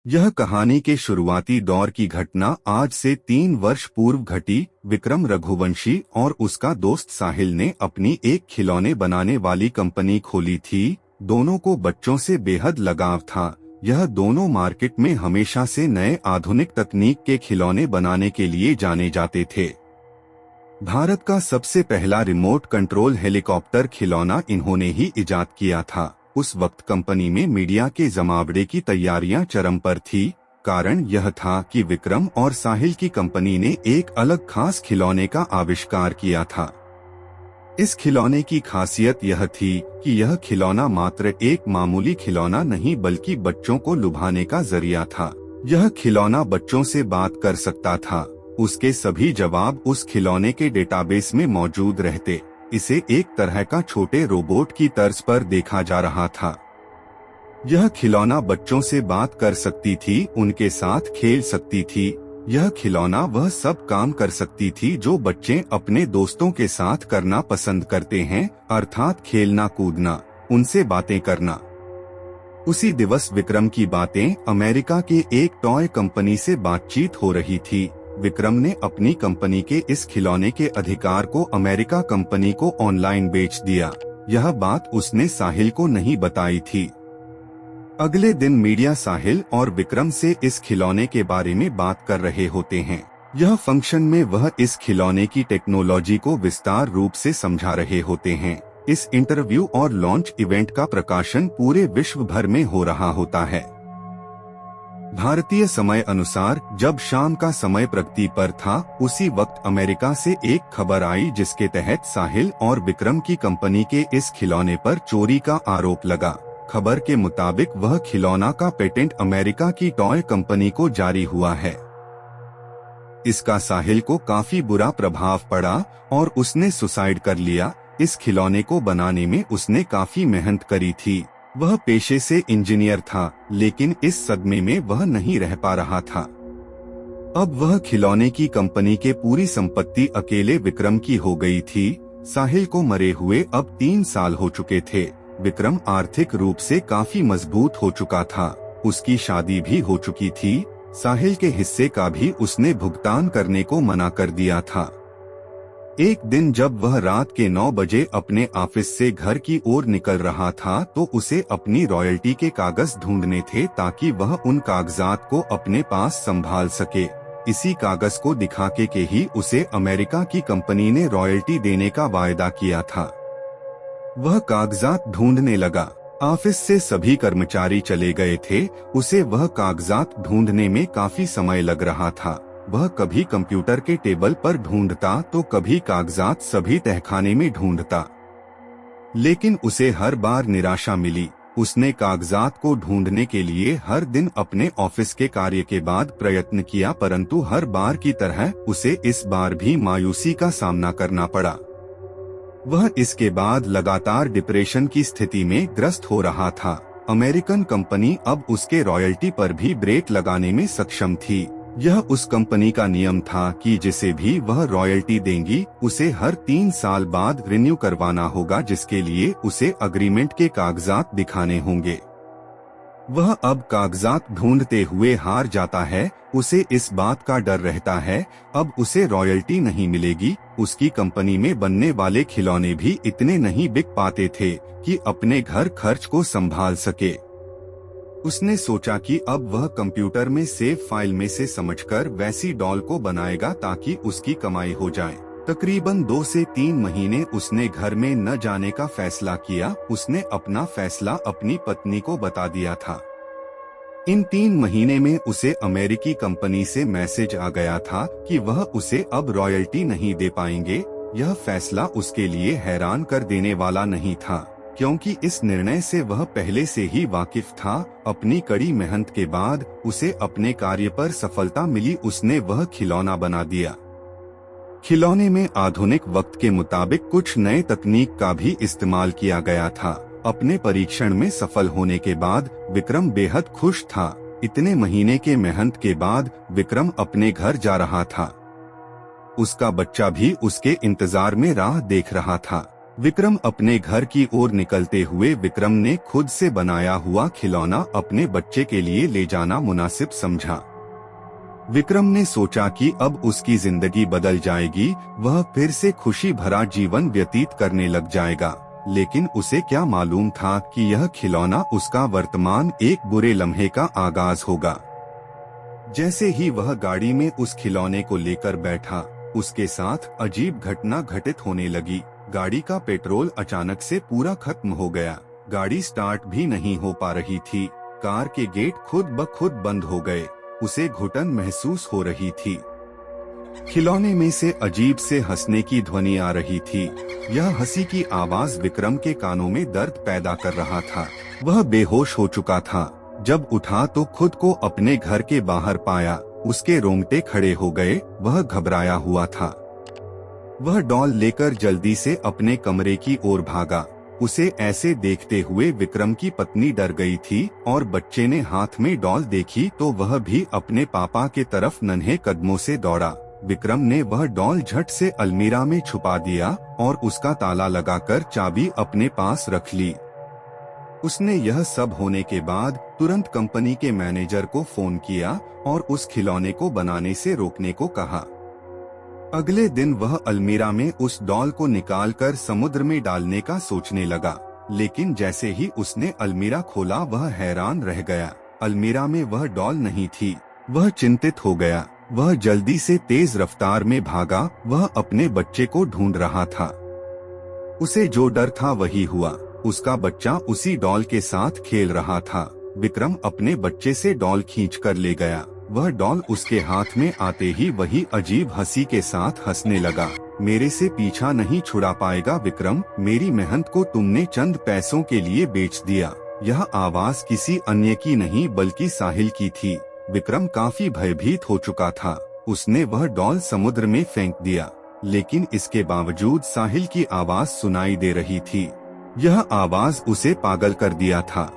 यह कहानी के शुरुआती दौर की घटना आज से 3 वर्ष पूर्व घटी। विक्रम रघुवंशी और उसका दोस्त साहिल ने अपनी एक खिलौने बनाने वाली कंपनी खोली थी। दोनों को बच्चों से बेहद लगाव था। यह दोनों मार्केट में हमेशा से नए आधुनिक तकनीक के खिलौने बनाने के लिए जाने जाते थे। भारत का सबसे पहला रिमोट कंट्रोल हेलीकॉप्टर खिलौना इन्होंने ही इजाद किया था। उस वक्त कंपनी में मीडिया के जमावड़े की तैयारियां चरम पर थी। कारण यह था कि विक्रम और साहिल की कंपनी ने एक अलग खास खिलौने का आविष्कार किया था। इस खिलौने की खासियत यह थी कि यह खिलौना मात्र एक मामूली खिलौना नहीं बल्कि बच्चों को लुभाने का जरिया था। यह खिलौना बच्चों से बात कर सकता था। उसके सभी जवाब उस खिलौने के डेटाबेस में मौजूद रहते। इसे एक तरह का छोटे रोबोट की तर्ज पर देखा जा रहा था। यह खिलौना बच्चों से बात कर सकती थी, उनके साथ खेल सकती थी। यह खिलौना वह सब काम कर सकती थी जो बच्चे अपने दोस्तों के साथ करना पसंद करते हैं, अर्थात खेलना कूदना, उनसे बातें करना। उसी दिवस विक्रम की बातें अमेरिका के एक टॉय कंपनी से बातचीत हो रही थी। विक्रम ने अपनी कंपनी के इस खिलौने के अधिकार को अमेरिका कंपनी को ऑनलाइन बेच दिया। यह बात उसने साहिल को नहीं बताई थी। अगले दिन मीडिया साहिल और विक्रम से इस खिलौने के बारे में बात कर रहे होते हैं। यह फंक्शन में वह इस खिलौने की टेक्नोलॉजी को विस्तार रूप से समझा रहे होते हैं। इस इंटरव्यू और लॉन्च इवेंट का प्रकाशन पूरे विश्व भर में हो रहा होता है। भारतीय समय अनुसार जब शाम का समय प्रगति पर था, उसी वक्त अमेरिका से एक खबर आई जिसके तहत साहिल और विक्रम की कंपनी के इस खिलौने पर चोरी का आरोप लगा। खबर के मुताबिक वह खिलौना का पेटेंट अमेरिका की टॉय कंपनी को जारी हुआ है। इसका साहिल को काफी बुरा प्रभाव पड़ा और उसने सुसाइड कर लिया। इस खिलौने को बनाने में उसने काफी मेहनत करी थी। वह पेशे से इंजीनियर था, लेकिन इस सदमे में वह नहीं रह पा रहा था। अब वह खिलौने की कंपनी के पूरी संपत्ति अकेले विक्रम की हो गई थी। साहिल को मरे हुए अब 3 साल हो चुके थे। विक्रम आर्थिक रूप से काफी मजबूत हो चुका था। उसकी शादी भी हो चुकी थी। साहिल के हिस्से का भी उसने भुगतान करने को मना कर दिया था। एक दिन जब वह रात के 9 बजे अपने ऑफिस से घर की ओर निकल रहा था तो उसे अपनी रॉयल्टी के कागज ढूंढने थे ताकि वह उन कागजात को अपने पास संभाल सके। इसी कागज को दिखा के ही उसे अमेरिका की कंपनी ने रॉयल्टी देने का वायदा किया था। वह कागजात ढूंढने लगा। ऑफिस से सभी कर्मचारी चले गए थे। उसे वह कागजात ढूंढने में काफी समय लग रहा था। वह कभी कंप्यूटर के टेबल पर ढूंढता तो कभी कागजात सभी तहखाने में ढूंढता, लेकिन उसे हर बार निराशा मिली। उसने कागजात को ढूंढने के लिए हर दिन अपने ऑफिस के कार्य के बाद प्रयत्न किया, परंतु हर बार की तरह उसे इस बार भी मायूसी का सामना करना पड़ा। वह इसके बाद लगातार डिप्रेशन की स्थिति में ग्रस्त हो रहा था। अमेरिकन कंपनी अब उसके रॉयल्टी पर भी ब्रेक लगाने में सक्षम थी। यह उस कंपनी का नियम था कि जिसे भी वह रॉयल्टी देंगी उसे हर 3 साल बाद रिन्यू करवाना होगा, जिसके लिए उसे अग्रीमेंट के कागजात दिखाने होंगे। वह अब कागजात ढूंढते हुए हार जाता है। उसे इस बात का डर रहता है अब उसे रॉयल्टी नहीं मिलेगी। उसकी कंपनी में बनने वाले खिलौने भी इतने नहीं बिक पाते थे कि अपने घर खर्च को संभाल सके। उसने सोचा कि अब वह कंप्यूटर में सेव फाइल में से समझकर वैसी डॉल को बनाएगा ताकि उसकी कमाई हो जाए। तकरीबन 2 से 3 महीने उसने घर में न जाने का फैसला किया। उसने अपना फैसला अपनी पत्नी को बता दिया था। इन 3 महीने में उसे अमेरिकी कंपनी से मैसेज आ गया था कि वह उसे अब रॉयल्टी नहीं दे पाएंगे। यह फैसला उसके लिए हैरान कर देने वाला नहीं था, क्योंकि इस निर्णय से वह पहले से ही वाकिफ था। अपनी कड़ी मेहनत के बाद उसे अपने कार्य पर सफलता मिली। उसने वह खिलौना बना दिया। खिलौने में आधुनिक वक्त के मुताबिक कुछ नए तकनीक का भी इस्तेमाल किया गया था। अपने परीक्षण में सफल होने के बाद विक्रम बेहद खुश था। इतने महीने के मेहनत के बाद विक्रम अपने घर जा रहा था। उसका बच्चा भी उसके इंतजार में राह देख रहा था। विक्रम अपने घर की ओर निकलते हुए विक्रम ने खुद से बनाया हुआ खिलौना अपने बच्चे के लिए ले जाना मुनासिब समझा। विक्रम ने सोचा कि अब उसकी जिंदगी बदल जाएगी, वह फिर से खुशी भरा जीवन व्यतीत करने लग जाएगा। लेकिन उसे क्या मालूम था कि यह खिलौना उसका वर्तमान एक बुरे लम्हे का आगाज होगा। जैसे ही वह गाड़ी में उस खिलौने को लेकर बैठा, उसके साथ अजीब घटना घटित होने लगी। गाड़ी का पेट्रोल अचानक से पूरा खत्म हो गया। गाड़ी स्टार्ट भी नहीं हो पा रही थी। कार के गेट खुद ब खुद बंद हो गए। उसे घुटन महसूस हो रही थी। खिलौने में से अजीब से हंसने की ध्वनि आ रही थी। यह हंसी की आवाज विक्रम के कानों में दर्द पैदा कर रहा था। वह बेहोश हो चुका था। जब उठा तो खुद को अपने घर के बाहर पाया। उसके रोंगटे खड़े हो गए। वह घबराया हुआ था। वह डॉल लेकर जल्दी से अपने कमरे की ओर भागा। उसे ऐसे देखते हुए विक्रम की पत्नी डर गई थी और बच्चे ने हाथ में डॉल देखी तो वह भी अपने पापा के तरफ नन्हे कदमों से दौड़ा। विक्रम ने वह डॉल झट से अलमीरा में छुपा दिया और उसका ताला लगाकर चाबी अपने पास रख ली। उसने यह सब होने के बाद तुरंत कंपनी के मैनेजर को फोन किया और उस खिलौने को बनाने से रोकने को कहा। अगले दिन वह अलमीरा में उस डॉल को निकालकर समुद्र में डालने का सोचने लगा, लेकिन जैसे ही उसने अलमीरा खोला वह हैरान रह गया। अलमीरा में वह डॉल नहीं थी। वह चिंतित हो गया। वह जल्दी से तेज रफ्तार में भागा। वह अपने बच्चे को ढूंढ रहा था। उसे जो डर था वही हुआ। उसका बच्चा उसी डॉल के साथ खेल रहा था। विक्रम अपने बच्चे से डॉल खींचकर ले गया। वह डॉल उसके हाथ में आते ही वही अजीब हंसी के साथ हंसने लगा। मेरे से पीछा नहीं छुड़ा पाएगा विक्रम, मेरी मेहनत को तुमने चंद पैसों के लिए बेच दिया। यह आवाज किसी अन्य की नहीं बल्कि साहिल की थी। विक्रम काफी भयभीत हो चुका था। उसने वह डॉल समुद्र में फेंक दिया, लेकिन इसके बावजूद साहिल की आवाज सुनाई दे रही थी। यह आवाज उसे पागल कर दिया था।